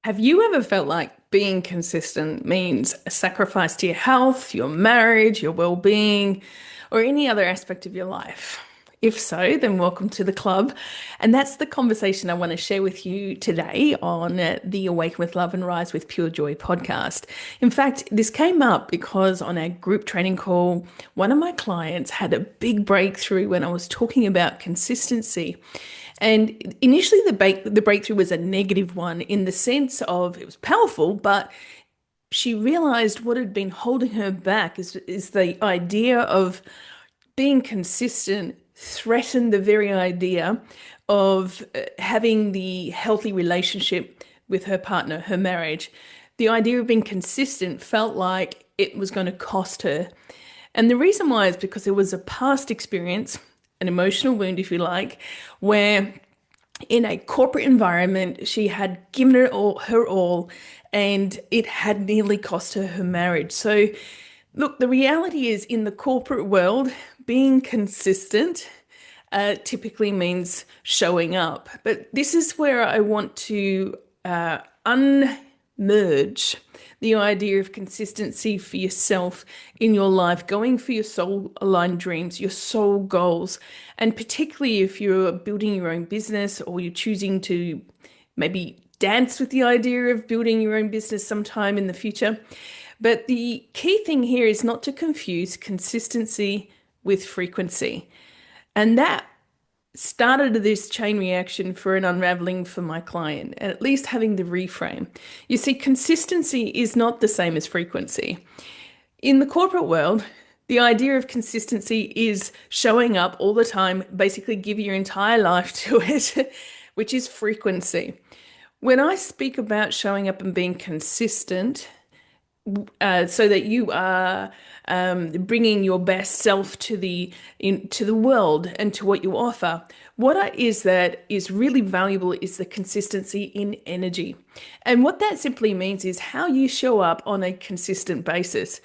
Have you ever felt like being consistent means a sacrifice to your health, your marriage, your well-being, or any other aspect of your life? If so, then welcome to the club. And that's the conversation I want to share with you today on the Awaken with Love and Rise with Pure Joy podcast. In fact, this came up because on our group training call, one of my clients had a big breakthrough when I was talking about consistency. And initially, the breakthrough was a negative one in the sense of it was powerful, but she realized what had been holding her back is the idea of being consistent threatened the very idea of having the healthy relationship with her partner, her marriage. The idea of being consistent felt like it was going to cost her. And the reason why is because there was a past experience, an emotional wound, if you like, where in a corporate environment, she had given it all, her all, and it had nearly cost her her marriage. So, look, the reality is in the corporate world, being consistent typically means showing up. But this is where I want to unmerge the idea of consistency for yourself in your life, going for your soul aligned dreams, your soul goals. And particularly if you're building your own business or you're choosing to maybe dance with the idea of building your own business sometime in the future. But the key thing here is not to confuse consistency with frequency. And that started this chain reaction for an unraveling for my client, and at least having the reframe. You see, consistency is not the same as frequency. In the corporate world, the idea of consistency is showing up all the time, basically give your entire life to it, which is frequency. When I speak about showing up and being consistent, so that you are bringing your best self to to the world and to what you offer. Is that is really valuable is the consistency in energy. And what that simply means is how you show up on a consistent basis.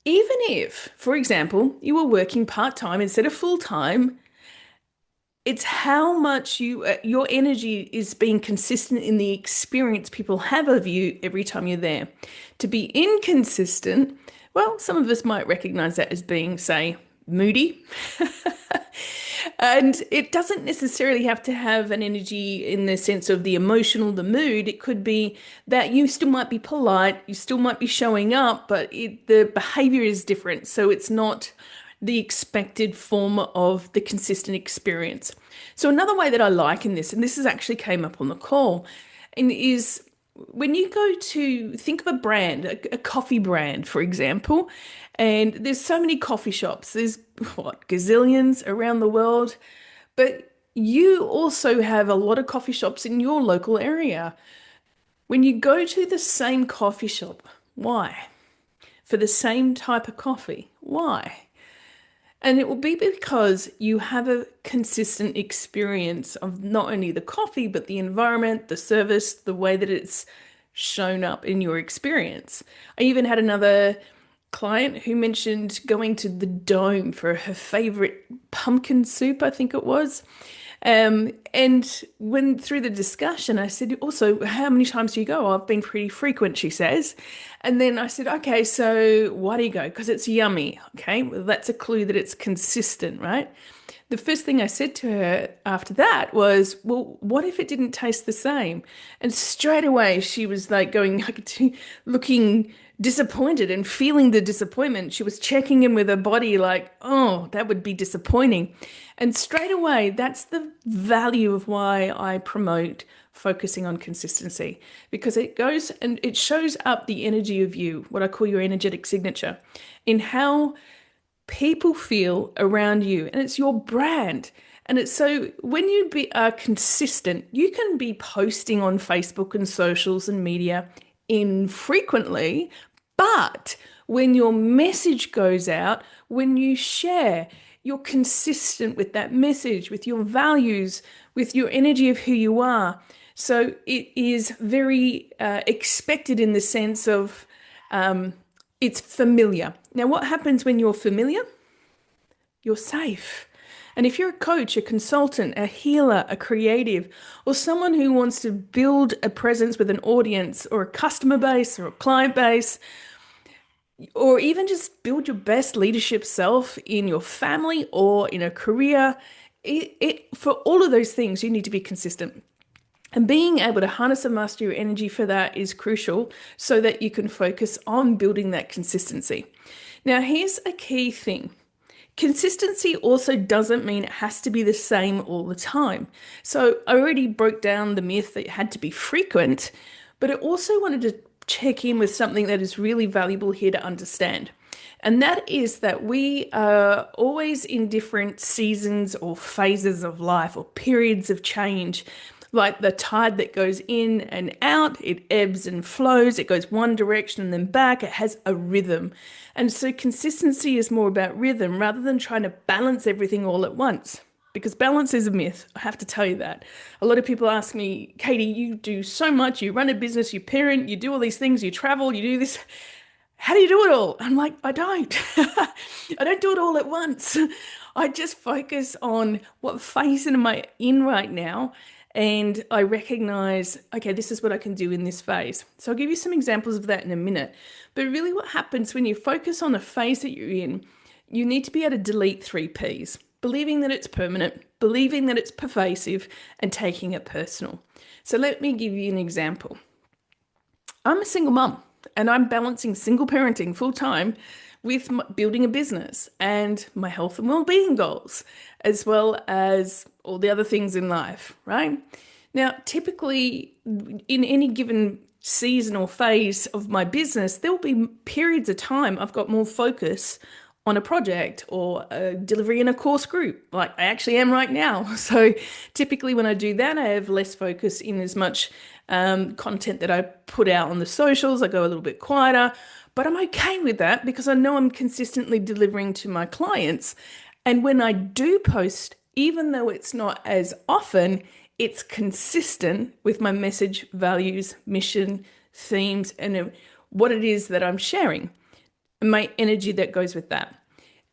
Even if, for example, you were working part-time instead of full-time, it's how much your energy is being consistent in the experience people have of you every time you're there. To be inconsistent, well, some of us might recognize that as being, say, moody. And it doesn't necessarily have to have an energy in the sense of the emotional, the mood. It could be that you still might be polite, you still might be showing up, but the behavior is different. So it's not the expected form of the consistent experience. So another way that I like in this, and this has actually came up on the call, and is when you go to think of a brand, a coffee brand, for example, and there's so many coffee shops, there's what, gazillions around the world, but you also have a lot of coffee shops in your local area. When you go to the same coffee shop, why? For the same type of coffee, why? And it will be because you have a consistent experience of not only the coffee, but the environment, the service, the way that it's shown up in your experience. I even had another client who mentioned going to the Dome for her favorite pumpkin soup, I think it was. And when through the discussion, I said, also, how many times do you go? Oh, I've been pretty frequent, she says. And then I said, okay, so why do you go? Because it's yummy. Okay, well, that's a clue that it's consistent, right? The first thing I said to her after that was, well, what if it didn't taste the same? And straight away, she was like looking disappointed and feeling the disappointment. She was checking in with her body like, oh, that would be disappointing. And straight away, that's the value of why I promote focusing on consistency, because it goes and it shows up the energy of you, what I call your energetic signature, in how people feel around you. And it's your brand. And it's so when are consistent, you can be posting on Facebook and socials and media infrequently, but when your message goes out, when you share, you're consistent with that message, with your values, with your energy of who you are. So it is very expected in the sense of it's familiar. Now, what happens when you're familiar? You're safe. And if you're a coach, a consultant, a healer, a creative, or someone who wants to build a presence with an audience or a customer base or a client base, or even just build your best leadership self in your family or in a career, for all of those things, you need to be consistent. And being able to harness and master your energy for that is crucial so that you can focus on building that consistency. Now, here's a key thing. Consistency also doesn't mean it has to be the same all the time. So I already broke down the myth that it had to be frequent, but I also wanted to check in with something that is really valuable here to understand. And that is that we are always in different seasons or phases of life or periods of change. Like the tide that goes in and out, it ebbs and flows, it goes one direction and then back, it has a rhythm. And so consistency is more about rhythm rather than trying to balance everything all at once. Because balance is a myth, I have to tell you that. A lot of people ask me, Katie, you do so much, you run a business, you parent, you do all these things, you travel, you do this. How do you do it all? I'm like, I don't. I don't do it all at once. I just focus on what phase am I in right now. And I recognize, okay, this is what I can do in this phase. So I'll give you some examples of that in a minute. But really what happens when you focus on the phase that you're in, you need to be able to delete 3 Ps. Believing that it's permanent, believing that it's pervasive, and taking it personal. So let me give you an example. I'm a single mum and I'm balancing single parenting full time with building a business and my health and well-being goals, as well as all the other things in life, right? Now, typically in any given season or phase of my business, there will be periods of time I've got more focus on a project or a delivery in a course group, like I actually am right now. So typically when I do that, I have less focus in as much content that I put out on the socials. I go a little bit quieter, but I'm okay with that because I know I'm consistently delivering to my clients. And when I do post, even though it's not as often, it's consistent with my message, values, mission, themes, and what it is that I'm sharing and my energy that goes with that.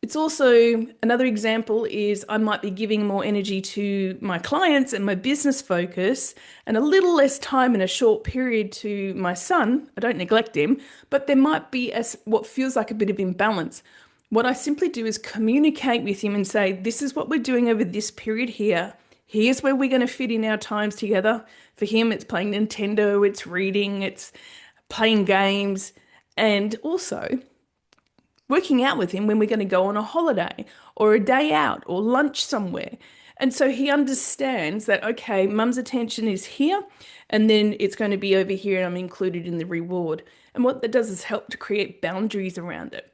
It's also another example is I might be giving more energy to my clients and my business focus and a little less time in a short period to my son. I don't neglect him, but there might be what feels like a bit of imbalance. What I simply do is communicate with him and say, this is what we're doing over this period here. Here's where we're going to fit in our times together. For him, it's playing Nintendo, it's reading, it's playing games, and also working out with him when we're going to go on a holiday or a day out or lunch somewhere. And so he understands that, okay, mum's attention is here and then it's going to be over here and I'm included in the reward. And what that does is help to create boundaries around it.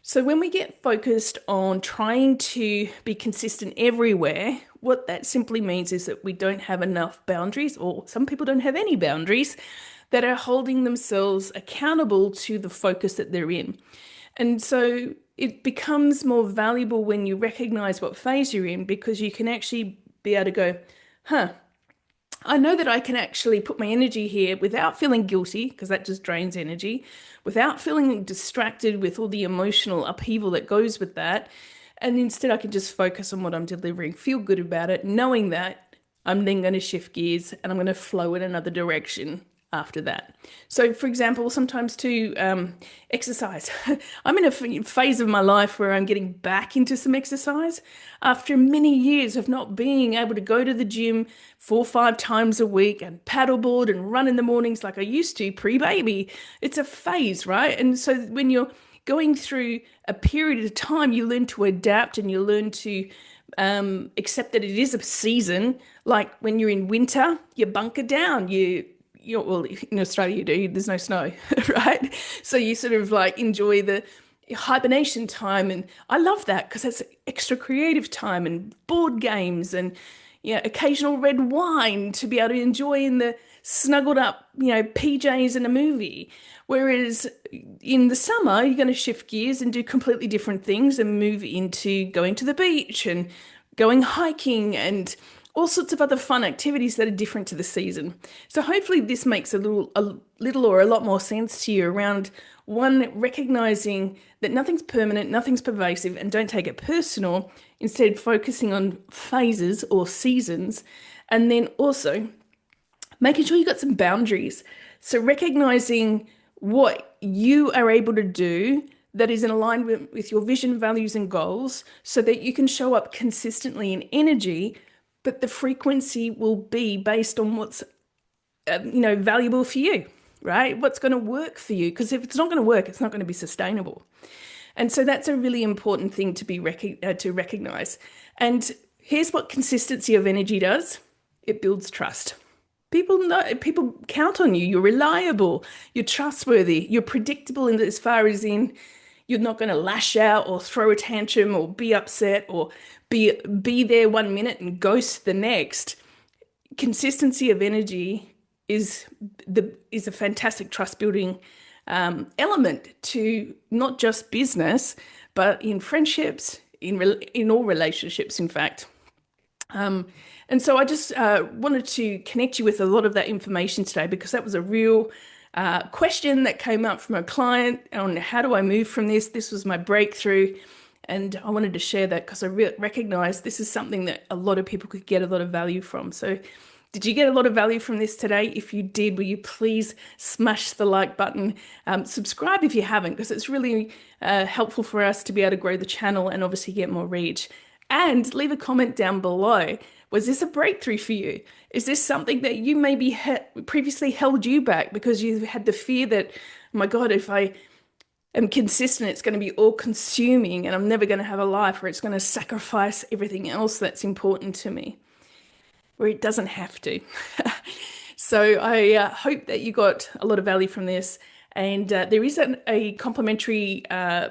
So when we get focused on trying to be consistent everywhere, what that simply means is that we don't have enough boundaries, or some people don't have any boundaries, that are holding themselves accountable to the focus that they're in. And so it becomes more valuable when you recognize what phase you're in, because you can actually be able to go, I know that I can actually put my energy here without feeling guilty, because that just drains energy, without feeling distracted with all the emotional upheaval that goes with that. And instead I can just focus on what I'm delivering, feel good about it, knowing that I'm then going to shift gears and I'm going to flow in another direction after that. So for example, sometimes to exercise. I'm in a phase of my life where I'm getting back into some exercise after many years of not being able to go to the gym 4 or 5 times a week and paddleboard and run in the mornings like I used to pre-baby. It's a phase, right? And so when you're going through a period of time, you learn to adapt and you learn to accept that it is a season. Like when you're in winter, you bunker down, well, in Australia you do, there's no snow, right? So you sort of like enjoy the hibernation time. And I love that because that's extra creative time and board games and, occasional red wine to be able to enjoy in the snuggled up, PJs in a movie. Whereas in the summer, you're going to shift gears and do completely different things and move into going to the beach and going hiking and all sorts of other fun activities that are different to the season. So hopefully this makes a little or a lot more sense to you around one, recognizing that nothing's permanent, nothing's pervasive, and don't take it personal. Instead, focusing on phases or seasons, and then also making sure you got some boundaries. So recognizing what you are able to do that is in alignment with your vision, values, and goals so that you can show up consistently in energy, but the frequency will be based on what's valuable for you, right? What's going to work for you? Because if it's not going to work, it's not going to be sustainable. And so that's a really important thing to to recognize. And here's what consistency of energy does: it builds trust. People count on you. You're reliable, you're trustworthy, you're predictable in as far as in you're not going to lash out or throw a tantrum or be upset or be there 1 minute and ghost the next. Consistency of energy is a fantastic trust building element to not just business, but in friendships, in all relationships, in fact. And so I just wanted to connect you with a lot of that information today because that was a real question that came up from a client on how do I move from this? This was my breakthrough. And I wanted to share that because I recognize this is something that a lot of people could get a lot of value from. So did you get a lot of value from this today? If you did, will you please smash the like button? Subscribe if you haven't, because it's really helpful for us to be able to grow the channel and obviously get more reach. And leave a comment down below. Was this a breakthrough for you? Is this something that you maybe previously held you back because you had the fear that, oh my God, if I am consistent, it's going to be all consuming and I'm never going to have a life, or it's going to sacrifice everything else that's important to me, where it doesn't have to. So I hope that you got a lot of value from this. And there is a complimentary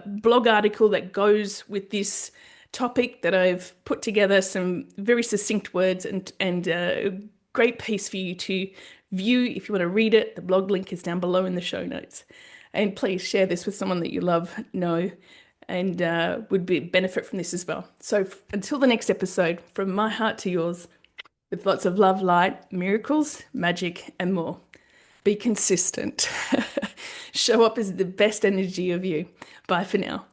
blog article that goes with this topic that I've put together, some very succinct words and a great piece for you to view if you want to read it. The blog link is down below in the show notes. And please share this with someone that you love, know, and would benefit from this as well. So until the next episode, from my heart to yours, with lots of love, light, miracles, magic, and more. Be consistent. Show up as the best energy of you. Bye for now.